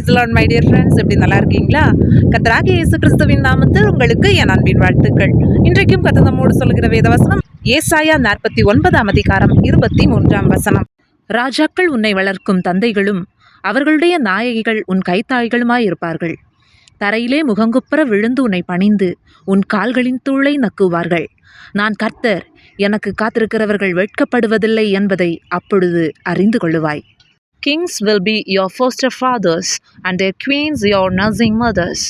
இஸ்லான் my dear friends, எப்படி நல்லா இருக்கீங்களா? கர்த்தராகிய இயேசு கிறிஸ்துவின் நாமத்தில் உங்களுக்கு என் அன்பின் வாழ்த்துக்கள். இன்றைக்கும் கர்த்தர் நம்மோடு சொல்லுகிற வேதவசனம் ஏசாயா 49 அதிகாரம் 23 வசனம். ராஜாக்கள் உன்னை வளர்க்கும் தந்தைகளும் அவர்களுடைய நாயகிகள் உன் கைத்தாய்களுமாயிருப்பார்கள். தரையிலே முகங்குப்புற விழுந்து உன்னை பணிந்து உன் கால்களின் தூளை நக்குவார்கள். நான் கர்த்தர், எனக்கு காத்திருக்கிறவர்கள் வெட்கப்படுவதில்லை என்பதை அப்பொழுது அறிந்து கொள்ளுவாய். Kings will be your foster fathers, and their queens your nursing mothers.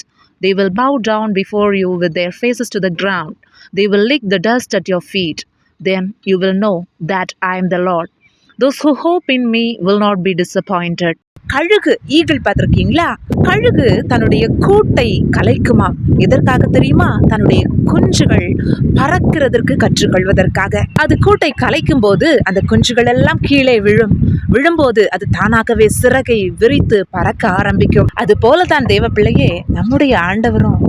They will bow down before you with their faces to the ground. They will lick the dust at your feet. Then you will know that I am the Lord. Those who hope in me will not be disappointed. கழுகு, eagle பார்த்துருக்கீங்களா? கழுகு தன்னுடைய கூட்டை கலைக்குமா? எதற்காக தெரியுமா? தன்னுடைய குஞ்சுகள் பறக்கிறதற்கு கற்றுக்கொள்வதற்காக. அது கூட்டை கலைக்கும் போது அந்த குஞ்சுகள் எல்லாம் கீழே விழும்போது அது தானாகவே சிறகை விரித்து பறக்க ஆரம்பிக்கும். அது போலதான் தேவ பிள்ளையே, நம்முடைய ஆண்டவரும்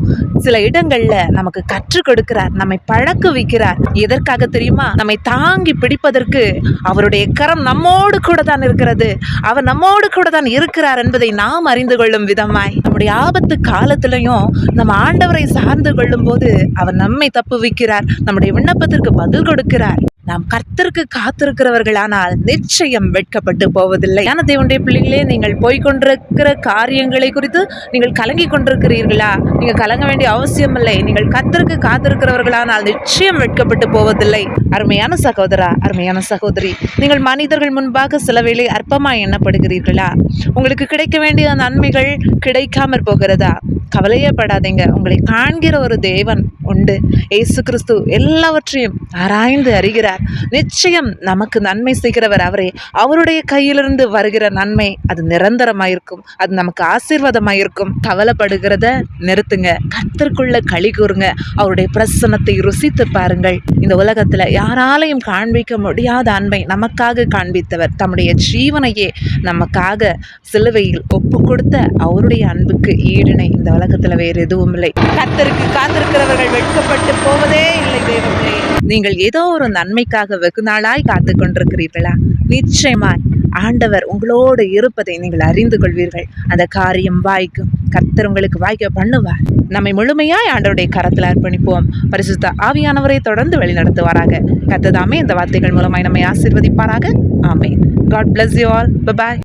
சில இடங்கள்ல நமக்கு கற்றுக் கொடுக்கிறார், நம்மை பழக்க வைக்கிறார். எதற்காக தெரியுமா? நம்மை தாங்கி பிடிப்பதற்கு அவருடைய கரம் நம்மோடு கூட தான் இருக்கிறது. அவர் நம்மோடு கூட தான் இருக்கிறார் என்பதை நாம் அறிந்து கொள்ளும் விதமாய் நம்முடைய ஆபத்து காலத்திலையும் நம்ம ஆண்டவரை சார்ந்து கொள்ளும் போது அவர் நம்மை தப்புவிக்கிறார், நம்முடைய விண்ணப்பத்திற்கு பதில் கொடுக்கிறார். நாம் கர்த்தருக்கு காத்திருக்கிறவர்களானால் நிச்சயம் வெட்கப்பட்டு போவதில்லை. ஆனா தேவனுடைய பிள்ளைகளே, நீங்கள் போய்கொண்டிருக்கிற காரியங்களை குறித்து நீங்கள் கலங்கி கொண்டிருக்கிறீர்களா? நீங்க கலங்க வேண்டிய அவசியம் இல்லை. நீங்கள் கர்த்தருக்கு காத்திருக்கிறவர்களானால் நிச்சயம் வெட்கப்பட்டு போவதில்லை. அருமையான சகோதரா, அருமையான சகோதரி, நீங்கள் மனிதர்கள் முன்பாக சில வேளை அற்பமாய் எண்ணப்படுகிறீர்களா? உங்களுக்கு கிடைக்க வேண்டிய நன்மைகள் கிடைக்காமற் போகிறதா? கவலையே படாதீங்க. உங்களை காண்கிற ஒரு தேவன் உண்டு. இயேசு கிறிஸ்து எல்லாவற்றையும் ஆராய்ந்து அறிகிறார். நிச்சயம் நமக்கு நன்மை செய்கிறவர் அவரே. அவருடைய கையிலிருந்து வருகிற நன்மை அது நிரந்தரமாயிருக்கும், அது நமக்கு ஆசீர்வாதமாயிருக்கும். கவலைப்படுகிறத நிறுத்துங்க, கர்த்தருக்குள்ள களி கூறுங்க, அவருடைய பிரசன்னத்தை ருசித்து பாருங்கள். இந்த உலகத்துல யாராலையும் காண்பிக்க முடியாத அன்பை நமக்காக காண்பித்தவர், தம்முடைய ஜீவனையே நமக்காக சிலுவையில் ஒப்பு கொடுத்த அவருடைய அன்புக்கு ஈடிணை இந்த உலகத்துல வேறு எதுவும் இல்லை. கர்த்தருக்கு காத்திருக்கிறவர்கள் வெட்கப்பட்டு போவதே இல்லை. தேவனே, நீங்கள் ஏதோ ஒரு நன்மைக்காக வெகு நாளாய் காத்து கொண்டிருக்கிறீர்களா? நிச்சயமாய் ஆண்டவர் உங்களோடு இருப்பதை நீங்கள் அறிந்து கொள்வீர்கள். அந்த காரியம் வாய்க்கும். கர்த்தர் உங்களுக்கு வாய்க்க பண்ணுவார். நம்மை முழுமையாய் ஆண்டவருடைய கரத்தில் அர்ப்பணிப்போம். பரிசுத்த ஆவியானவரை தொடர்ந்து வழிநடத்துவாராக. கர்த்தர் தாமே இந்த வார்த்தைகள் மூலமாய் நம்மை ஆசீர்வதிப்பாராக. ஆமென். God bless you all. Bye bye.